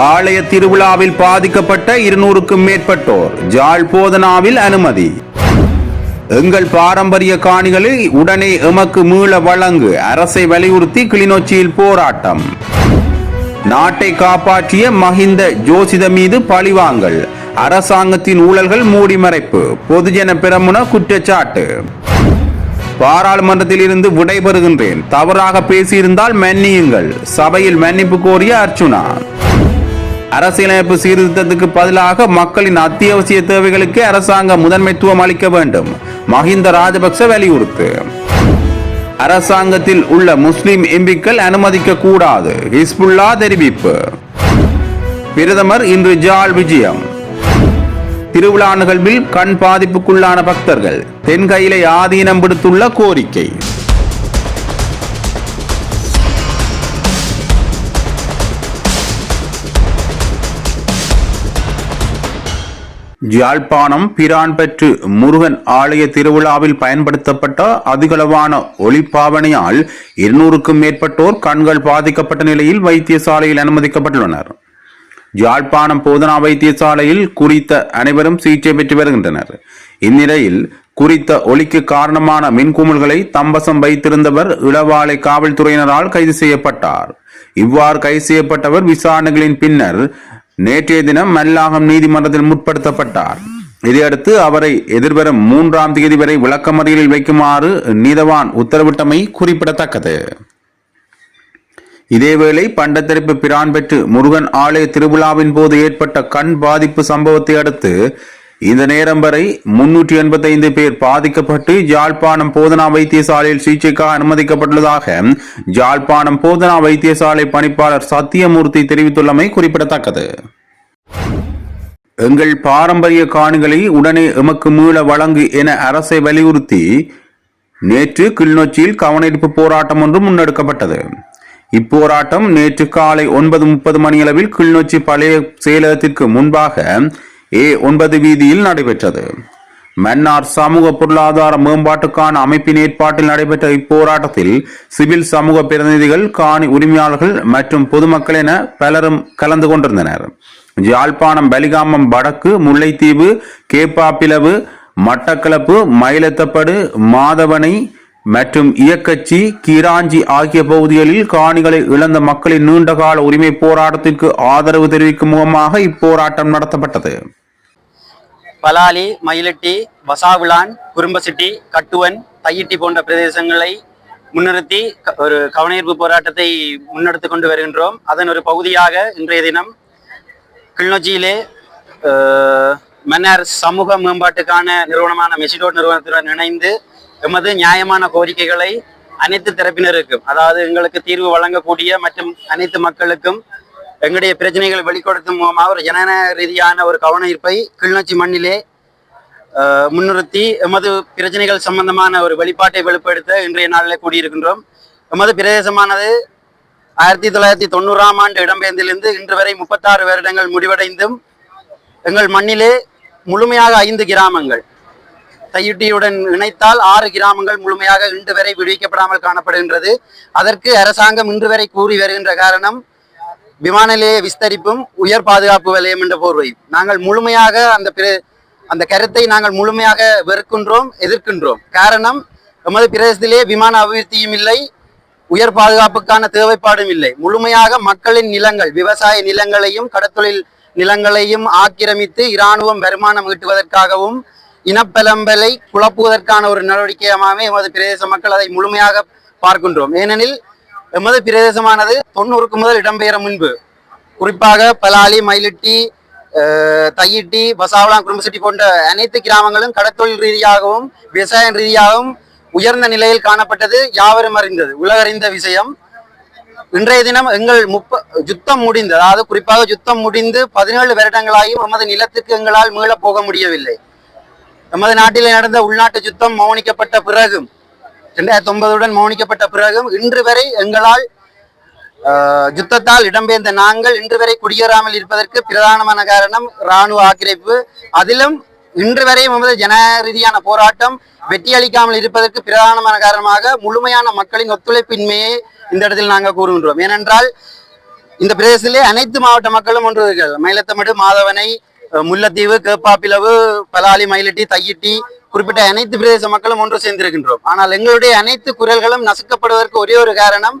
ஆலய திருவிழாவில் பாதிக்கப்பட்ட 200க்கும் மேற்பட்டோர் ஜாழ் போதனாவில் அனுமதி. எங்கள் பாரம்பரிய காணிகளை உடனே எமக்கு மீள வழங்கு அரசை வலியுறுத்தி கிளிநொச்சியில் போராட்டம். நாட்டை காப்பாற்றிய மஹிந்த ஜோசித மீது பழிவாங்கல். அரசாங்கத்தின் ஊழல்கள் மூடி மறைப்பு. பொதுஜன பெரமுன குற்றச்சாட்டு. பாராளுமன்றத்தில் இருந்து விடைபெறுகின்றேன், தவறாக பேசியிருந்தால் மன்னியுங்கள். சபையில் மன்னிப்பு கோரிய அர்ச்சுனா. அரசியலமைப்பு சீர்திருத்தத்துக்கு பதிலாக மக்களின் அத்தியாவசிய தேவைகளுக்கு அரசாங்கம் முதன்மைத்துவம் அளிக்க வேண்டும். மஹிந்த ராஜபக்ச வலியுறுத்து. அரசாங்கத்தில் உள்ள முஸ்லிம் எம்பிக்கள் அனுமதிக்க கூடாது. ஹிஸ்புல்லா தெரிவிப்பு. பிரதமர் இன்று ஜாழ் விஜயம். திருவிழா நிகழ்வில் கண் பாதிப்புக்குள்ளான பக்தர்கள். தென்கையிலை ஆதீனம் விடுத்துள்ள கோரிக்கை. யாழ்ப்பாணம் பிரான்பற்று முருகன் ஆலய திருவிழாவில் பயன்படுத்தப்பட்ட அதிகளவான ஒளிப்பாவனையால் 200க்கும் மேற்பட்டோர் கண்கள் பாதிக்கப்பட்ட நிலையில் வைத்தியசாலையில் அனுமதிக்கப்பட்டுள்ளனர். யாழ்ப்பாணம் போதனா வைத்தியசாலையில் குறித்த அனைவரும் சிகிச்சை பெற்று வருகின்றனர். இந்நிலையில் குறித்த ஒளிக்கு காரணமான மின்குமிழ்களை தம்பசம் வைத்திருந்தவர் இளவாலை காவல்துறையினரால் கைது செய்யப்பட்டார். இவ்வாறு கைது செய்யப்பட்டவர் விசாரணைகளின் பின்னர் நேற்றைய தினம் மல்லாகம் நீதிமன்றத்தில் முற்படுத்தப்பட்டார். இதையடுத்து அவரை எதிர்வரும் 3ஆம் தேதி வரை விளக்கமறியலில் வைக்குமாறு நீதவான் உத்தரவிட்டமை குறிப்பிடத்தக்கது. இதேவேளை பண்டத்தரிப்பு பிரான்பற்று முருகன் ஆலய திருவிழாவின் போது ஏற்பட்ட கண் பாதிப்பு சம்பவத்தை அடுத்து இந்த நேரம் வரை 385 பேர் பாதிக்கப்பட்டு யாழ்ப்பாணம் போதனா வைத்தியசாலையில் சிகிச்சைக்காக அனுமதிக்கப்பட்டுள்ளதாக யாழ்ப்பாணம் போதனா வைத்தியசாலை பணிப்பாளர் சத்தியமூர்த்தி தெரிவித்துள்ளமை குறிப்பிடத்தக்கது. எங்கள் பாரம்பரிய காணிகளை உடனே எமக்கு மீள வழங்கு என அரசை வலியுறுத்தி நேற்று கிளிநொச்சியில் கவனஈர்ப்பு போராட்டம் ஒன்று முன்னெடுக்கப்பட்டது. இப்போராட்டம் நேற்று காலை 9:30 மணியளவில் கிளிநொச்சி பழைய செயலகத்திற்கு முன்பாக A9 வீதியில் நடைபெற்றது. மன்னார் சமூக பொருளாதார மேம்பாட்டுக்கான அமைப்பின் ஏற்பாட்டில் நடைபெற்ற இப்போராட்டத்தில் சிவில் சமூக பிரதிநிதிகள், காணி உரிமையாளர்கள் மற்றும் பொதுமக்கள் என பலரும் கலந்து கொண்டிருந்தனர். யாழ்ப்பாணம் பலிகாமம் வடக்கு, முல்லைத்தீவு, கேப்பாப்பிலவு, மட்டக்களப்பு, மயிலத்தப்படு, மாதவனை மற்றும் இயக்கச்சி, கிராஞ்சி ஆகிய பகுதிகளில் காணிகளை இழந்த மக்களின் நீண்டகால உரிமை போராட்டத்திற்கு ஆதரவு தெரிவிக்கும் முகமாக இப்போராட்டம் நடத்தப்பட்டது. பலாலி, மயிலட்டி, வசாவிளான், குறும்பசிட்டி, கட்டுவன், தையிட்டி போன்ற பிரதேசங்களை முன்னிறுத்தி ஒரு கவனஈர்ப்பு போராட்டத்தை முன்னெடுத்து கொண்டு வருகின்றோம். அதன் ஒரு பகுதியாக இன்றைய தினம் கிளிநொச்சியிலே மன்னார் சமூக மேம்பாட்டுக்கான நிறுவனமான மெசிடோட் நிறுவனத்துடன் இணைந்து எமது நியாயமான கோரிக்கைகளை அனைத்து தரப்பினருக்கும், அதாவது எங்களுக்கு தீர்வு வழங்கக்கூடிய மற்றும் அனைத்து மக்களுக்கும் எங்களுடைய பிரச்சனைகளை வெளிப்படுத்தும் மூலமாக ஒரு ஜனநாயக ரீதியான ஒரு கவனஈர்ப்பை கிளிநொச்சி மண்ணிலே முன்னிறுத்தி எமது பிரச்சனைகள் சம்பந்தமான ஒரு வெளிப்பாட்டை வெளிப்படுத்த இன்றைய நாளில் கூடியிருக்கின்றோம். எமது பிரதேசமானது 1990ஆம் ஆண்டு இடம்பெயர்ந்திலிருந்து இன்று வரை 36 வருடங்கள் முடிவடைந்தும் எங்கள் மண்ணிலே முழுமையாக 5 கிராமங்கள், தையிட்டியுடன் இணைத்தால் 6 கிராமங்கள் முழுமையாக இன்று வரை விடுவிக்கப்படாமல் காணப்படுகின்றது. அதற்கு அரசாங்கம் இன்று வரை கூறி வருகின்ற காரணம் விமான நிலைய விஸ்தரிப்பும் உயர் பாதுகாப்பு வலயம் என்ற போர்வை. நாங்கள் முழுமையாக அந்த கருத்தை நாங்கள் முழுமையாக வெறுக்கின்றோம், எதிர்க்கின்றோம். காரணம், எமது பிரதேசத்திலே விமான அபிவிருத்தியும் இல்லை, உயர் பாதுகாப்புக்கான தேவைப்பாடும் இல்லை. முழுமையாக மக்களின் நிலங்கள், விவசாய நிலங்களையும் கடத்தொழில் நிலங்களையும் ஆக்கிரமித்து இராணுவம் வருமானம் ஈட்டுவதற்காகவும் இனப்பெலம்பலை குழப்புவதற்கான ஒரு நடவடிக்கையாகவே எமது பிரதேச மக்கள் அதை முழுமையாக பார்க்கின்றோம். ஏனெனில் எமது பிரதேசமானது 90க்கு முதல் இடம்பெயர முன்பு குறிப்பாக பலாலி, மயிலிட்டி, தையிட்டி, வசாவளான், குறும்பசிட்டி போன்ற அனைத்து கிராமங்களும் கடத்தொழில் ரீதியாகவும் விவசாய ரீதியாகவும் உயர்ந்த நிலையில் காணப்பட்டது யாவரும் அறிந்தது, உலகறிந்த விஷயம். இன்றைய தினம் எங்கள் யுத்தம் முடிந்து, அதாவது குறிப்பாக யுத்தம் முடிந்து 17 வருடங்களாயும் எமது நிலத்துக்கு எங்களால் மீள போக முடியவில்லை. நமது நாட்டில் நடந்த உள்நாட்டு யுத்தம் மௌனிக்கப்பட்ட பிறகும், 2009 மௌனிக்கப்பட்ட பிறகும் இன்று வரை எங்களால் யுத்தத்தால் இடம்பெயர்ந்த நாங்கள் இன்று வரை குடியேறாமல் இருப்பதற்கு பிரதானமான காரணம் இராணுவ ஆக்கிரமிப்பு. அதிலும் இன்று வரை எமது ஜனநாயக ரீதியான போராட்டம் வெற்றியளிக்காமல் இருப்பதற்கு பிரதானமான காரணமாக முழுமையான மக்களின் ஒத்துழைப்பின்மையை இந்த இடத்தில் நாங்கள் கூறுகின்றோம். ஏனென்றால் இந்த பிரதேசத்திலே அனைத்து மாவட்ட மக்களும் ஒன்று இருக்கிறார்கள். மயிலத்தமடு, மாதவனை, முல்லைத்தீவு, கேப்பாப்பிலவு, பலாலி, மயிலட்டி, தையிட்டி குறிப்பிட்ட அனைத்து பிரதேச மக்களும் ஒன்று சேர்ந்திருக்கின்றோம். ஆனால் எங்களுடைய அனைத்து குரல்களும் நசுக்கப்படுவதற்கு ஒரே ஒரு காரணம்,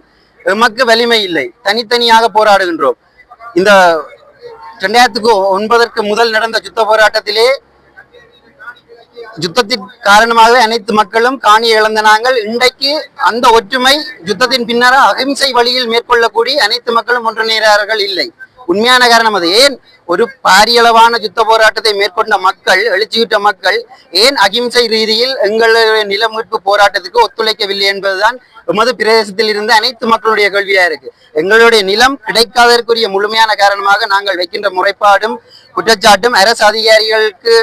எமக்கு வலிமை இல்லை, தனித்தனியாக போராடுகின்றோம். இந்த 2009 முதல் நடந்த யுத்த போராட்டத்திலே யுத்தத்தின் காரணமாக அனைத்து மக்களும் காணியை இழந்த நாங்கள் இன்றைக்கு அந்த ஒற்றுமை யுத்தத்தின் பின்னர் அகிம்சை வழியில் மேற்கொள்ளக்கூடிய அனைத்து மக்களும் ஒன்றிணைகிறார்கள் இல்லை. உண்மையான காரணம் அது. ஏன் ஒரு பாரியளவான யுத்த போராட்டத்தை மேற்கொண்ட மக்கள், எழுச்சியுற்ற மக்கள் ஏன் அகிம்சை ரீதியில் எங்களுடைய நில மீட்பு போராட்டத்துக்கு ஒத்துழைக்கவில்லை என்பதுதான் எமது பிரதேசத்தில் இருந்த அனைத்து மக்களுடைய கேள்வியா இருக்கு. எங்களுடைய நிலம் கிடைக்காததற்குரிய முழுமையான காரணமாக நாங்கள் வைக்கின்ற முறைப்பாடும் குற்றச்சாட்டும் அரசு அதிகாரிகளுக்கு,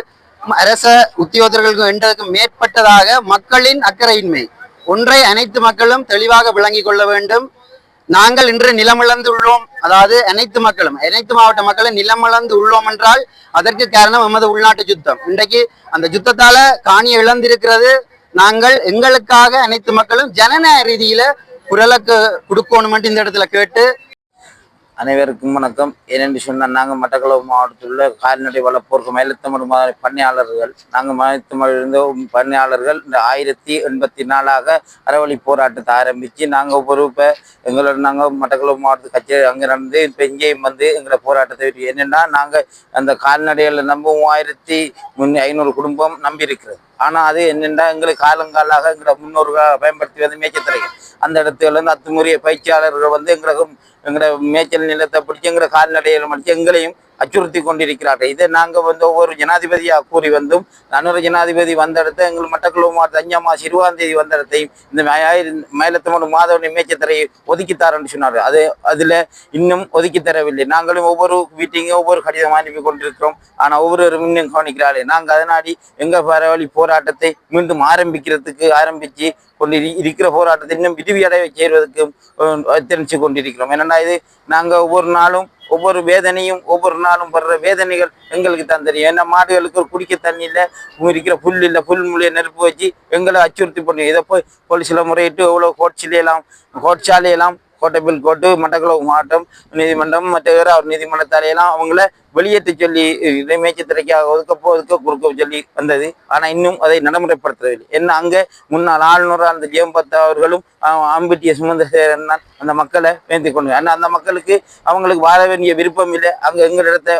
அரச உத்தியோகர்களுக்கு என்றதுக்கு மேற்பட்டதாக மக்களின் அக்கறையின்மை ஒன்றை அனைத்து மக்களும் தெளிவாக விளங்கிக் கொள்ள வேண்டும். நாங்கள் இன்று நிலமிழந்து உள்ளோம், அதாவது அனைத்து மக்களும், அனைத்து மாவட்ட மக்களும் நிலமிழந்து உள்ளோம் என்றால் அதற்கு காரணம் எமது உள்நாட்டு யுத்தம். இன்றைக்கு அந்த யுத்தத்தால காணியை இழந்திருக்கிறது. நாங்கள் எங்களுக்காக அனைத்து மக்களும் ஜனநாயக ரீதியில குரலுக்கு கொடுக்கணும் என்று இந்த இடத்துல கேட்டு, அனைவருக்கும் வணக்கம். ஏனென்று சொன்னால், நாங்கள் மட்டக்களப்பு மாவட்டத்தில் உள்ள கால்நடை வளர்ப்போருக்கு மயிலத்தமிழ் பண்ணையாளர்கள், நாங்கள் மயிலத்தமிழ் இருந்த பண்ணையாளர்கள் இந்த 1084 அறவழி போராட்டத்தை ஆரம்பித்து நாங்கள் ஒரு இப்போ எங்களோட நாங்கள் மட்டக்களப்பு மாவட்ட கட்சி அங்கே நடந்து இப்போ இங்கேயும் வந்து எங்களை போராட்டத்தை என்னென்னா, நாங்கள் அந்த கால்நடைகளில் நம்ப 3500 குடும்பம் நம்பி இருக்கிறது. ஆனால் அது என்னென்னா, எங்களுக்கு காலங்காலாக எங்களை முன்னோர்கள் பயன்படுத்தி வந்து மேய்ச்சத்துறைகள் அந்த இடத்துல வந்து அத்துமுறைய பயிற்சியாளர்கள் வந்து எங்களோட மேய்ச்சல் நிலத்தை பிடிச்சி எங்களை கால்நடைகளை முடிச்சு எங்களையும் அச்சுறுத்தி கொண்டிருக்கிறார்கள். இதை நாங்கள் வந்து ஒவ்வொரு ஜனாதிபதியாக கூறி வந்தும், அனுர ஜனாதிபதி வந்த இடத்த எங்கள் மட்டக்களப்பு மாவட்ட 5ஆம் மாதம் 20ஆம் வந்த இடத்தையும் இந்த மயிலத்தமிழ் மாதவனை மேய்ச்சத்தரையை ஒதுக்கித்தாரன்னு சொன்னார்கள். அதில் இன்னும் ஒதுக்கி தரவில்லை. நாங்களும் ஒவ்வொரு மீட்டிங்கும் ஒவ்வொரு கடிதம் அனுப்பி கொண்டிருக்கிறோம். ஆனால் ஒவ்வொரு இன்னும் கவனிக்கிறார்கள். நாங்கள் அதனாடி எங்கள் பரவழி போராட்டத்தை மீண்டும் ஆரம்பித்து கொண்டு இருக்கிற போராட்டத்தை இன்னும் விரிவடைய செய்வதற்கு தெரிஞ்சு கொண்டிருக்கிறோம். என்னென்னா, இது நாங்கள் ஒவ்வொரு நாளும் ஒவ்வொரு வேதனையும் ஒவ்வொரு நாளும் படுற வேதனைகள் எங்களுக்கு தான் தெரியும். ஏன்னா, மாடுகளுக்கு குடிக்க தண்ணி இல்லை, இருக்கிற புல் இல்லை, புல் மூலிய நெருப்பு வச்சு எங்களை அச்சுறுத்தி பண்ணி இதை போய் போலீஸில் முறையிட்டு எவ்வளோ கோட்சாலையெல்லாம் கோட்டைப்பில் கோட்டு, மட்டக்களப்பு மாவட்டம் நீதிமன்றம், மற்ற நீதிமன்றத்தாலையெல்லாம் அவங்கள வெளியேற்ற சொல்லி மேய்ச்சத்துறைக்காக ஒதுக்க கொடுக்க சொல்லி வந்தது. ஆனால் இன்னும் அதை நடைமுறைப்படுத்தவில்லை. என்ன அங்கே முன்னாள் ஆளுநராக அந்த ஜெயம்பத் அவர்களும் அம்பிட்டிய சுமந்திரசேகரன் அந்த மக்களை வேந்தி கொண்டு, ஆனால் அந்த மக்களுக்கு அவங்களுக்கு வாழ வேண்டிய விருப்பம் இல்லை. அங்கே எங்களிடத்தை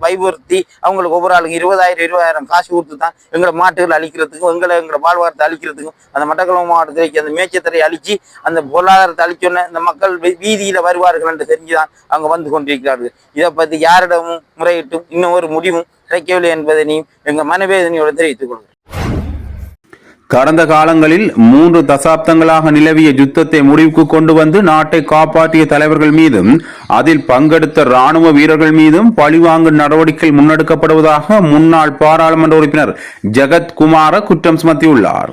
வைபுறுத்தி அவங்களுக்கு ஒவ்வொரு ஆளுக்கு 20,000 காசு கொடுத்து தான் எங்களை மாட்டுகள் அழிக்கிறதுக்கும் எங்களோட வாழ்வாரத்தை அழிக்கிறதுக்கும் அந்த மட்டக்களப்பு மாவட்டத்திற்கு அந்த மேய்ச்சத்துறை அழிச்சு அந்த பொருளாதாரத்தை அழிச்சோன்னே இந்த மக்கள் வீதியில் வருவார்கள் என்று தெரிஞ்சுதான் அவங்க வந்து கொண்டிருக்கிறார்கள். இதை பற்றி யாரிடமும் முறையிட்டும் இன்னும் ஒரு முடிவும் கிடைக்கவில்லை என்பதனையும் எங்கள் மனவேதனையோடு தெரிவித்துக் கொள்கிறோம். கடந்த காலங்களில் 3 தசாப்தங்களாக நிலவிய யுத்தத்தை முடிவுக்கு கொண்டு வந்து நாட்டை காப்பாற்றிய தலைவர்கள் மீதும் அதில் பங்கெடுத்த இராணுவ வீரர்கள் மீதும் பழிவாங்கும் நடவடிக்கை முன்னெடுக்கப்படுவதாக முன்னாள் பாராளுமன்ற உறுப்பினர் ஜெகத் குமார குற்றம் சுமத்தியுள்ளார்.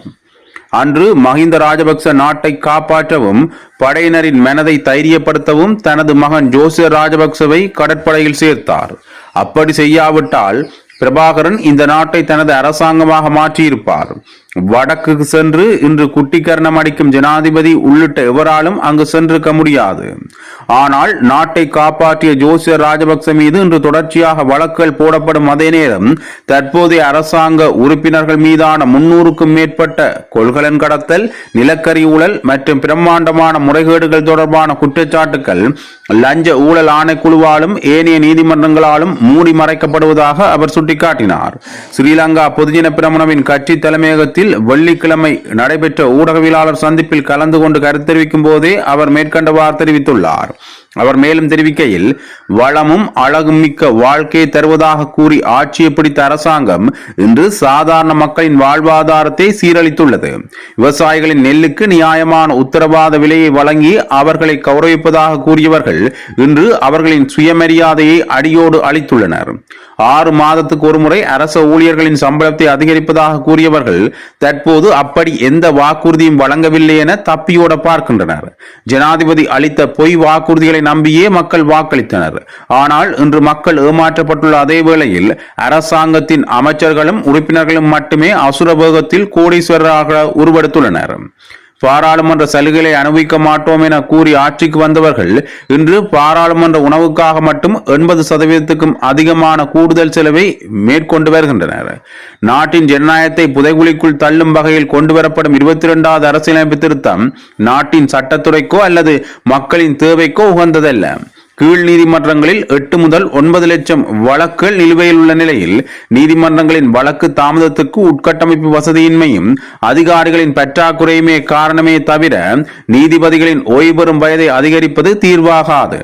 அன்று மஹிந்த ராஜபக்ச நாட்டை காப்பாற்றவும் படையினரின் மனதை தைரியப்படுத்தவும் தனது மகன் ஜோசிய ராஜபக்சவை கடற்படையில் சேர்த்தார். அப்படி செய்யாவிட்டால் பிரபாகரன் இந்த நாட்டை தனது அரசாங்கமாக மாற்றியிருப்பார். வடக்கு சென்று இன்று குட்டிக்கரணம் அடிக்கும் ஜனாதிபதி உள்ளிட்ட எவராலும் அங்கு சென்றிருக்க முடியாது. ஆனால் நாட்டை காப்பாற்றிய ஜோசிய ராஜபக்ச மீது இன்று தொடர்ச்சியாக வழக்குகள் போடப்படும் அதே நேரம் தற்போதைய அரசாங்க உறுப்பினர்கள் மீதான 300க்கும் மேற்பட்ட கொள்கலன் கடத்தல், நிலக்கரி ஊழல் மற்றும் பிரம்மாண்டமான முறைகேடுகள் தொடர்பான குற்றச்சாட்டுகள் லஞ்ச ஊழல் ஆணைக்குழுவாலும் ஏனைய நீதிமன்றங்களாலும் மூடி மறைக்கப்படுவதாக அவர் சுட்டிக்காட்டினார். ஸ்ரீலங்கா பொதுஜன பிரமுனவின் கட்சி தலைமையகத்தில் வெள்ளிக்கிழமை நடைபெற்ற ஊடகவியலாளர் சந்திப்பில் கலந்து கொண்டு கருத்து தெரிவிக்கும் போதே அவர் மேற்கண்டவாறு தெரிவித்துள்ளார். அவர் மேலும் தெரிவிக்கையில், வளமும் அழகும் மிக்க வாழ்க்கையை தருவதாக கூறி ஆட்சியை பிடித்த அரசாங்கம் இன்று சாதாரண மக்களின் வாழ்வாதாரத்தை சீரழித்துள்ளது. விவசாயிகளின் நெல்லுக்கு நியாயமான உத்தரவாத விலையை வழங்கி அவர்களை கௌரவிப்பதாக கூறியவர்கள் இன்று அவர்களின் சுயமரியாதையை அடியோடு அளித்துள்ளனர். 6 மாதத்துக்கு ஒருமுறை அரச ஊழியர்களின் சம்பளத்தை அதிகரிப்பதாக கூறியவர்கள் தற்போது அப்படி எந்த வாக்குறுதியும் வழங்கவில்லை என தப்பியோட பார்க்கின்றனர். ஜனாதிபதி அளித்த பொய் வாக்குறுதிகளை நம்பியே மக்கள் வாக்களித்தனர். ஆனால் இன்று மக்கள் ஏமாற்றப்பட்டுள்ள அதே வேளையில் அரசாங்கத்தின் அமைச்சர்களும் உறுப்பினர்களும் மட்டுமே அசுர வேகத்தில் கோடீஸ்வரராக உருவெடுத்துள்ளனர். பாராளுமன்ற சலுகைகளை அனுபவிக்க மாட்டோம் என கூறி ஆட்சிக்கு வந்தவர்கள் இன்று பாராளுமன்ற உணவுக்காக மட்டும் 80%க்கும் அதிகமான கூடுதல் செலவை மேற்கொண்டு வருகின்றனர். நாட்டின் ஜனநாயகத்தை புதைகுழிக்குள் தள்ளும் வகையில் கொண்டுவரப்படும் 22வது அரசியலமைப்பு திருத்தம் நாட்டின் சட்டத்துறைக்கோ அல்லது மக்களின் தேவைக்கோ உகந்ததல்ல. கீழ் நீதிமன்றங்களில் 8 முதல் 9 லட்சம் வழக்குகள் நிலுவையில் உள்ள நிலையில் நீதிமன்றங்களின் வழக்கு தாமதத்துக்கு உட்கட்டமைப்பு வசதியின்மையும் அதிகாரிகளின் பற்றாக்குறையுமே காரணமே தவிர நீதிபதிகளின் ஓய்வு பெறும் வயதை அதிகரிப்பது தீர்வாகாது.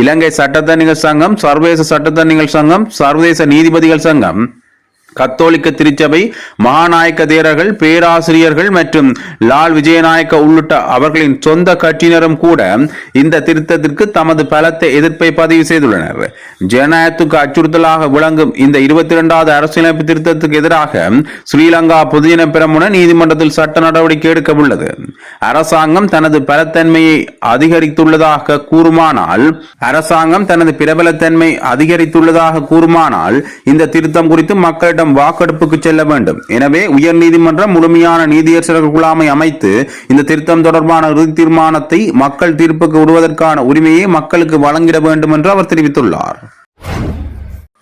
இலங்கை சட்டத்தரணிகள் சங்கம், சர்வதேச சட்டத்தரணிகள் சங்கம், சர்வதேச நீதிபதிகள் சங்கம், கத்தோலிக்க திருச்சபை, மகாநாயக்க தேரர்கள், பேராசிரியர்கள் மற்றும் லால் விஜயநாயக்க உள்ளிட்ட அவர்களின் சொந்த கட்சியினரும் கூட இந்த திருத்தத்திற்கு தமது பலத்த எதிர்ப்பை பதிவு செய்துள்ளனர். ஜனநாயகத்துக்கு அச்சுறுத்தலாக விளங்கும் இந்த 22வது அரசியலமைப்பு திருத்தத்துக்கு எதிராக ஸ்ரீலங்கா பொதுஜன பெரமுன நீதிமன்றத்தில் சட்ட நடவடிக்கை எடுக்க உள்ளது. அரசாங்கம் தனது பலத்தன்மையை அதிகரித்துள்ளதாக கூறுமானால் இந்த திருத்தம் குறித்து மக்களிடம் வாக்கெடுப்புக்கு செல்ல வேண்டும். எனவே உயர் நீதிமன்றம் முழுமையான நீதியரசர்கள் குழாமை அமைத்து இந்த திருத்தம் தொடர்பான இறுதி தீர்மானத்தை மக்கள் தீர்ப்புக்கு விடுவதற்கான உரிமையை மக்களுக்கு வழங்கிட வேண்டும் என்று அவர் தெரிவித்துள்ளார்.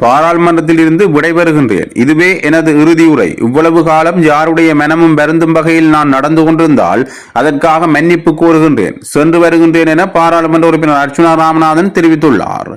பாராளுமன்றத்தில் இருந்து விடைபெறுகின்றேன். இதுவே எனது இறுதி உரை. இவ்வளவு காலம் யாருடைய மனமும் வருந்தும் வகையில் நான் நடந்து கொண்டிருந்தால் அதற்காக மன்னிப்பு கோருகின்றேன். சென்று வருகின்றேன் என பாராளுமன்ற உறுப்பினர் அர்ச்சுனா ராமநாதன் தெரிவித்துள்ளார்.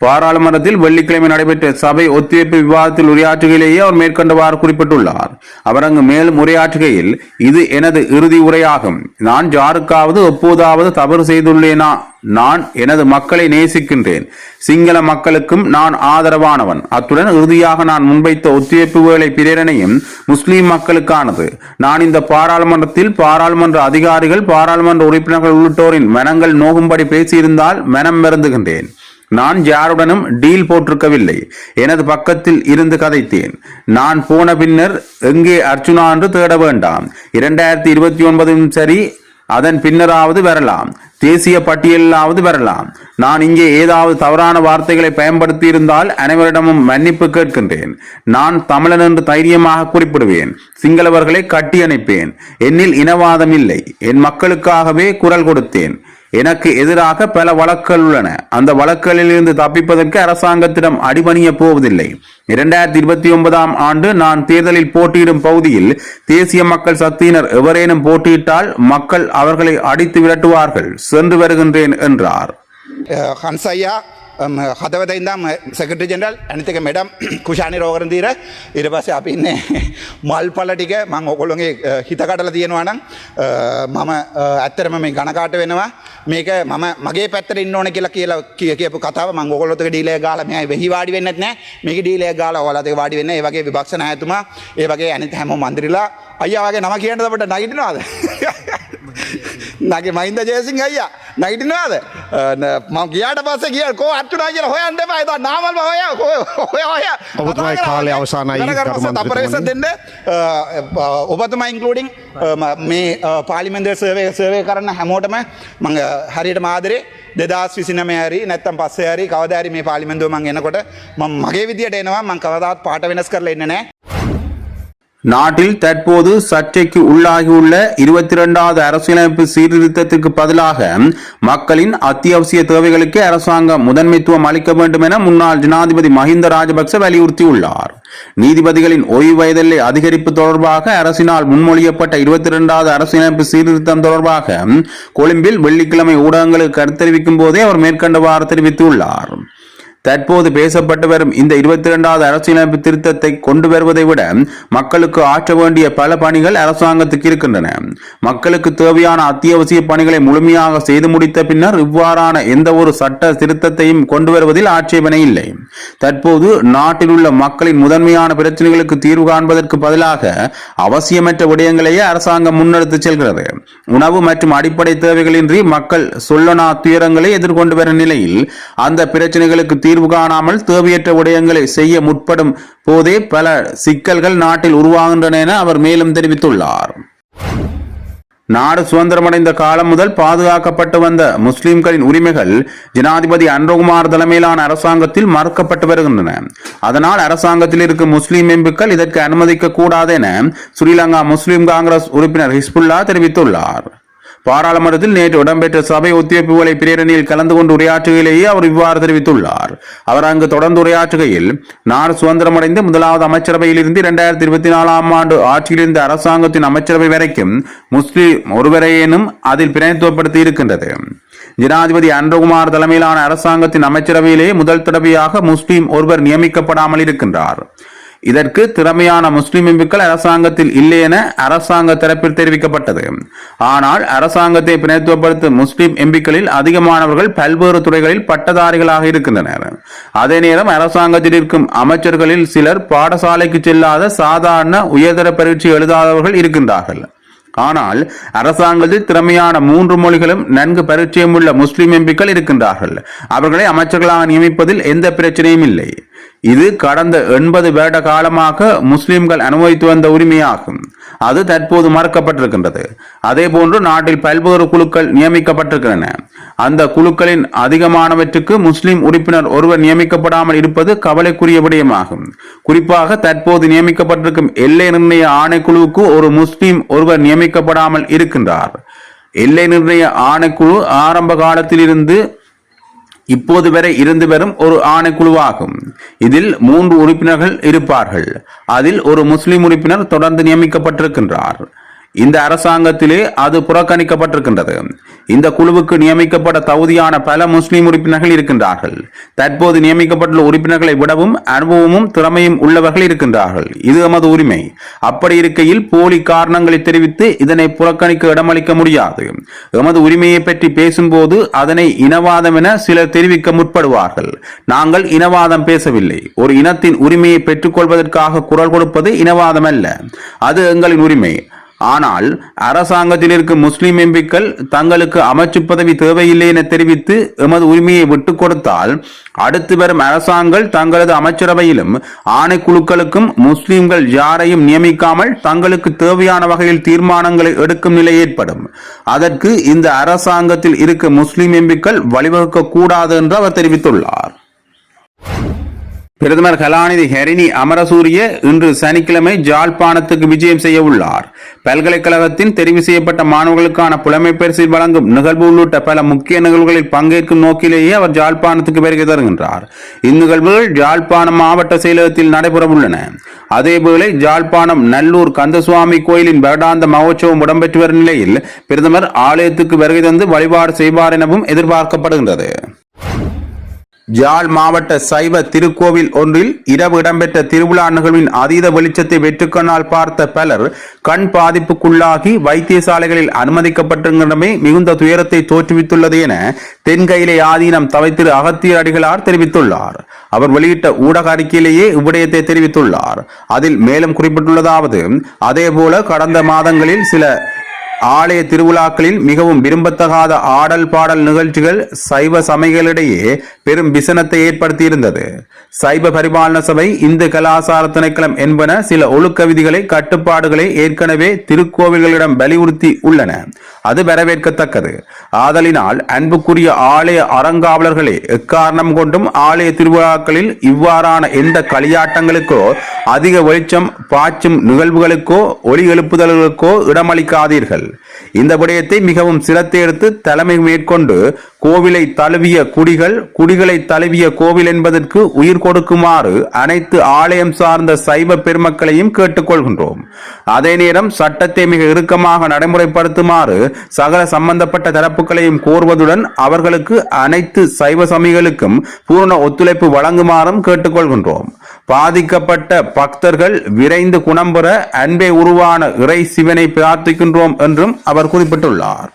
பாராளுமன்றத்தில் வெள்ளிக்கிழமை நடைபெற்ற சபை ஒத்திவைப்பு விவாதத்தில் உரையாற்றுகையிலேயே அவர் மேற்கண்டவாறு குறிப்பிட்டுள்ளார். அவர் அங்கு மேலும் உரையாற்றுகையில், இது எனது இறுதி உரையாகும். நான் யாருக்காவது எப்போதாவது தவறு செய்துள்ளேனா? நான் எனது மக்களை நேசிக்கின்றேன். சிங்கள மக்களுக்கும் நான் ஆதரவானவன். அத்துடன் இறுதியாக நான் முன்வைத்த ஒத்திவைப்பு வேலை பிரேரணையும் முஸ்லிம் மக்களுக்கானது. நான் இந்த பாராளுமன்றத்தில் பாராளுமன்ற அதிகாரிகள், பாராளுமன்ற உறுப்பினர்கள் உள்ளிட்டோரின் மனங்கள் நோகும்படி பேசியிருந்தால் மனம் வருந்துகின்றேன். நான் யாருடனும் டீல் போட்டிருக்கவில்லை. எனது பக்கத்தில் இருந்து கதைத்தேன். நான் போன பின்னர் எங்கே அர்ச்சுனா என்று தேட வேண்டாம். 2029 சரி, அதன் பின்னராவது வரலாம், தேசிய பட்டியலாவது வரலாம். நான் இங்கே ஏதாவது தவறான வார்த்தைகளை பயன்படுத்தி இருந்தால் அனைவரிடமும் மன்னிப்பு கேட்கின்றேன். நான் தமிழன் என்று தைரியமாக குறிப்பிடுவேன். சிங்களவர்களை கட்டி அணைப்பேன். என்னில் இனவாதம் இல்லை. என் மக்களுக்காகவே குரல் கொடுத்தேன். எனக்கு எதிராக பல வழக்குகள் உள்ளன. அந்த வழக்குகளில் இருந்து தப்பிப்பதற்கு அரசாங்கத்திடம் அடிபணிய போவதில்லை. 2029 ஆண்டு நான் தேர்தலில் போட்டியிடும் பகுதியில் தேசிய மக்கள் சக்தியினர் எவரேனும் போட்டியிட்டால் மக்கள் அவர்களை அடித்து விரட்டுவார்கள். சென்று வருகின்றேன் என்றார். හන්සයියා හදවත ඉඳම් සෙක්‍රටරි ජෙනරල් අනිත් එක මැඩම් කුෂානි රෝගරන්දීර ඊට පස්සේ අපි ඉන්නේ මල්පල ටික මම ඔයගොල්ලෝගේ හිත කඩලා තියෙනවා නම් මම ඇත්තටම මේ ඝනකාට වෙනවා මේක මම මගේ පැත්තට ඉන්න ඕනේ කියලා කියපු කතාව මම ඔයගොල්ලොත් එක ඩීල් එක ගාලා මෙහා වෙහි වාඩි වෙන්නෙත් නැහැ මේක ඩීල් එක ගාලා ඔයාලත් එක වාඩි වෙන්න ඒ වගේ විපක්ෂ නායකතුමා ඒ වගේ අනිත් හැමෝම මන්දිරලා අයියා වගේ නම කියන්නද අපිට නගිටිනවද නගේ මහින්ද ජයසිංහ අයියා නගිටිනවද මම ගියාට පස්සේ ගියා කෝ අච්චුනා කියලා හොයන්න එපා ඒක නාමල්ම හොයා ඔබතුමායි කාලේ අවසానයි අපරේස දෙන්න ඔබතුමා ඉන්ක්ලූඩින් මේ පාර්ලිමේන්තුවේ සර්වේ කරන්න හැමෝටම මම හරියටම ආදරේ 2029 හරි නැත්තම් පස්සේ හරි කවදා හරි මේ පාර්ලිමේන්තුව මම එනකොට මම මගේ විදියට එනවා මම කවදාවත් පාට වෙනස් කරලා ඉන්නේ නැහැ. நாட்டில் தற்போது சர்ச்சைக்கு உள்ளாகியுள்ள 22வது அரசியலமைப்பு சீர்திருத்தத்திற்கு பதிலாக மக்களின் அத்தியாவசிய தேவைகளுக்கு அரசாங்கம் முதன்மைத்துவம் அளிக்க வேண்டும் என முன்னாள் ஜனாதிபதி மஹிந்த ராஜபக்ச வலியுறுத்தியுள்ளார். நீதிபதிகளின் ஓய்வு வயதில்லை அதிகரிப்பு தொடர்பாக அரசினால் முன்மொழியப்பட்ட 22வது அரசியலமைப்பு சீர்திருத்தம் தொடர்பாக கொழும்பில் வெள்ளிக்கிழமை ஊடகங்களுக்கு கருத்து தெரிவிக்கும் போதே அவர் மேற்கண்டவாறு தெரிவித்துள்ளார். தற்போது பேசப்பட்டு வரும் இந்த 22வது அரசியலமைப்பு திருத்தத்தை கொண்டு வருவதை விட மக்களுக்கு ஆற்ற வேண்டிய பல பணிகள் அரசாங்கத்துக்கு இருக்கின்றன. மக்களுக்கு தேவையான அத்தியாவசிய பணிகளை முழுமையாக செய்து முடித்த பின்னர் இவ்வாறான எந்த ஒரு சட்ட திருத்தத்தையும் கொண்டு வருவதில் ஆட்சேபனை இல்லை. தற்போது நாட்டில் உள்ள மக்களின் முதன்மையான பிரச்சனைகளுக்கு தீர்வு காண்பதற்கு பதிலாக அவசியமற்ற விடயங்களையே அரசாங்கம் முன்னெடுத்து செல்கிறது. உணவு மற்றும் அடிப்படை தேவைகளின்றி மக்கள் சொல்லனா துயரங்களை எதிர்கொண்டு வரும் நிலையில் அந்த பிரச்சனைகளுக்கு தீர்வு காணாமல் தேவையற்ற விடயங்களை செய்ய முற்படும் போதே பல சிக்கல்கள் நாட்டில் உருவாகின்றன என அவர் மேலும் தெரிவித்துள்ளார். நாடு சுதந்திரமடைந்த காலம் முதல் பாதுகாக்கப்பட்டு வந்த முஸ்லிம்களின் உரிமைகள் ஜனாதிபதி அன்ரோகுமார் தலைமையிலான அரசாங்கத்தில் மறுக்கப்பட்டு வருகின்றன. அதனால் அரசாங்கத்தில் இருக்கும் முஸ்லிம் எம்பிக்கள் இதற்கு அனுமதிக்க கூடாது என ஸ்ரீலங்கா முஸ்லிம் காங்கிரஸ் உறுப்பினர் ஹிஸ்புல்லா தெரிவித்துள்ளார். பாராளுமன்றத்தில் நேற்று இடம்பெற்ற சபை ஒத்திவைப்புகளை பிரேரணியில் கலந்து கொண்டு உரையாற்றுகையிலேயே அவர் இவ்வாறு தெரிவித்துள்ளார். அவர் அங்கு தொடர்ந்து உரையாற்றுகையில், நாடு சுதந்திரமடைந்து முதலாவது அமைச்சரவையில் இருந்து 2024 ஆண்டு ஆட்சியில் இருந்த அரசாங்கத்தின் அமைச்சரவை வரைக்கும் முஸ்லிம் ஒருவரையேனும் அதில் பிரதிநிதித்துவப்படுத்தி இருக்கின்றது. ஜனாதிபதி அன்ரோகுமார் தலைமையிலான அரசாங்கத்தின் அமைச்சரவையிலே முதல் தடவையாக முஸ்லிம் ஒருவர் நியமிக்கப்படாமல் இருக்கின்றார். இதற்கு திறமையான முஸ்லிம் எம்பிக்கள் அரசாங்கத்தில் இல்லை என அரசாங்க தரப்பில் தெரிவிக்கப்பட்டது. ஆனால் அரசாங்கத்தை பிரதிநிதித்துவப்படுத்தும் முஸ்லிம் எம்பிக்களில் அதிகமானவர்கள் பல்வேறு துறைகளில் பட்டதாரிகளாக இருக்கின்றனர். அதே நேரம் அரசாங்கத்தில் இருக்கும் அமைச்சர்களில் சிலர் பாடசாலைக்கு செல்லாத சாதாரண உயர்தர பரீட்சை எழுதாதவர்கள் இருக்கின்றார்கள். ஆனால் அரசாங்கத்தில் திறமையான 3 மொழிகளும் நன்கு பரிச்சயம் உள்ள முஸ்லிம் எம்பிக்கள் இருக்கின்றார்கள். அவர்களை அமைச்சர்களாக நியமிப்பதில் எந்த பிரச்சனையும் இல்லை. இது கடந்த 80 வருட காலமாக முஸ்லிம்கள் அனுபவித்து வந்த உரிமையாகும். அது தற்போது மறக்கப்பட்டிருக்கின்றது. அதே போன்று நாட்டில் பல்வேறு குழுக்கள் நியமிக்கப்பட்டிருக்கின்றன. அந்த குழுக்களின் அதிகமானவற்றுக்கு முஸ்லிம் உறுப்பினர் ஒருவர் நியமிக்கப்படாமல் இருப்பது கவலைக்குரிய விடயமாகும். குறிப்பாக தற்போது நியமிக்கப்பட்டிருக்கும் எல்லை நிர்ணய ஆணைக்குழுவுக்கு ஒரு முஸ்லிம் ஒருவர் நியமிக்கப்படாமல் இருக்கின்றார். எல்லை நிர்ணய ஆணைக்குழு ஆரம்ப காலத்தில் இருந்து இப்போது வரை இருந்து வரும் ஒரு ஆணைக்குழுவாகும். இதில் 3 உறுப்பினர்கள் இருப்பார்கள். அதில் ஒரு முஸ்லிம் உறுப்பினர் தொடர்ந்து நியமிக்கப்பட்டிருக்கின்றார். இந்த அரசாங்கத்திலே அது புறக்கணிக்கப்பட்டிருக்கின்றது. இந்த குழுவுக்கு நியமிக்கப்பட தகுதியான பல முஸ்லிம் உறுப்பினர்கள் இருக்கின்றார்கள். தற்போது நியமிக்கப்பட்டுள்ள உறுப்பினர்களை விடவும் அனுபவமும் திறமையும் உள்ளவர்கள் இருக்கின்றார்கள். இது எமது உரிமை. அப்படி இருக்கையில் போலி காரணங்களை தெரிவித்து இதனை புறக்கணிக்க இடமளிக்க முடியாது. எமது உரிமையை பற்றி பேசும்போது அதனை இனவாதம் என சிலர் தெரிவிக்க முற்படுவார்கள். நாங்கள் இனவாதம் பேசவில்லை. ஒரு இனத்தின் உரிமையை பெற்றுக்கொள்வதற்காக குரல் கொடுப்பது இனவாதம் அல்ல. அது எங்களின் உரிமை. ஆனால் அரசாங்கத்தில் இருக்கும் முஸ்லிம் எம்பிக்கள் தங்களுக்கு அமைச்சு பதவி தேவையில்லை என தெரிவித்து எமது உரிமையை விட்டுக் கொடுத்தால் அடுத்து வரும் அரசாங்கங்கள் தங்களது அமைச்சரவையிலும் ஆணைக்குழுக்களுக்கும் முஸ்லிம்கள் யாரையும் நியமிக்காமல் தங்களுக்கு தேவையான வகையில் தீர்மானங்களை எடுக்கும் நிலை ஏற்படும். அதற்கு இந்த அரசாங்கத்தில் இருக்கும் முஸ்லிம் எம்பிக்கள் வழிவகுக்க கூடாது என்று அவர் தெரிவித்துள்ளார். பிரதமர் கலாநிதி ஹரிணி அமரசூரிய இன்று சனிக்கிழமை ஜாழ்ப்பாணத்துக்கு விஜயம் செய்ய உள்ளார். பல்கலைக்கழகத்தின் தெரிவு செய்யப்பட்ட மாணவர்களுக்கான புலமை பரிசு வழங்கும் நிகழ்வு உள்ளிட்ட பல முக்கிய நிகழ்வுகளில் பங்கேற்கும் நோக்கிலேயே அவர் ஜாழ்ப்பாணத்துக்கு வருகை தருகின்றார். இந்நிகழ்வுகள் ஜாழ்ப்பாணம் மாவட்ட செயலகத்தில் நடைபெறவுள்ளன. அதேவேளை ஜாழ்ப்பாணம் நல்லூர் கந்தசுவாமி கோயிலின் வருடாந்த மகோற்சவம் இடம்பெற்று வரும் நிலையில் பிரதமர் ஆலயத்துக்கு வருகை தந்து வழிபாடு செய்வார் எனவும் எதிர்பார்க்கப்படுகின்றது. ஜாழ் மாவட்ட சைவ திருக்கோவில் ஒன்றில் இரவு இடம்பெற்ற திருவிழா நிகழ்வின் அதீத வெளிச்சத்தை வெற்றுக்கண்ணால் பார்த்த பலர் கண் பாதிப்புக்குள்ளாகி வைத்தியசாலைகளில் அனுமதிக்கப்பட்டிருந்தமை மிகுந்த துயரத்தை தோற்றுவித்துள்ளது என தென்கையிலே ஆதீனம் தவைத்திரு அகத்தியர் அடிகளார் தெரிவித்துள்ளார். அவர் வெளியிட்ட ஊடக அறிக்கையிலேயே இவ்விடயத்தை தெரிவித்துள்ளார். அதில் மேலும் குறிப்பிட்டுள்ளதாவது, அதேபோல கடந்த மாதங்களில் சில ஆலய திருவிழாக்களில் மிகவும் விரும்பத்தகாத ஆடல் பாடல் நிகழ்ச்சிகள் சைவ சமயங்களிடையே பெரும் விசனத்தை ஏற்படுத்தியிருந்தது. சைவ பரிபாலன சபை, இந்து கலாசார திணைக்களம் என்பன சில ஒழுக்க விதிகளை கட்டுப்பாடுகளை ஏற்கனவே திருக்கோவில்களிடம் வலியுறுத்தி உள்ளன. அது வரவேற்கத்தக்கது. ஆதலினால் அன்புக்குரிய ஆலய அறங்காவலர்களே, எக்காரணம் கொண்டும் ஆலய திருவிழாக்களில் இவ்வாறான எந்த களியாட்டங்களுக்கோ அதிக வெளிச்சம் பாய்ச்சும் நிகழ்வுகளுக்கோ ஒலி எழுப்புதல்களுக்கோ இடமளிக்காதீர்கள். இந்த விடயத்தை மிகவும் சிரத்தை எடுத்து தலைமை மேற்கொண்டு கோவிலை தழுவிய குடிகள், குடிகளை தழுவிய கோவில் என்பதற்கு உயிர் கொடுக்குமாறு அனைத்து ஆலயம் சார்ந்த சைவ பெருமக்களையும் கேட்டுக்கொள்கின்றோம். அதே நேரம் சட்டத்தை மிக இறுக்கமாக நடைமுறைப்படுத்துமாறு சகல சம்பந்தப்பட்ட தரப்புகளையும் கோருவதுடன் அவர்களுக்கு அனைத்து சைவ சமயங்களுக்கும் பூர்ண ஒத்துழைப்பு வழங்குமாறும் கேட்டுக்கொள்கின்றோம். பாதிக்கப்பட்ட பக்தர்கள் விரைந்து குணம் பெற அன்பே உருவான இறை சிவனை பிரார்த்திக்கின்றோம் என்றும் அவர் குறிப்பிட்டுள்ளார்.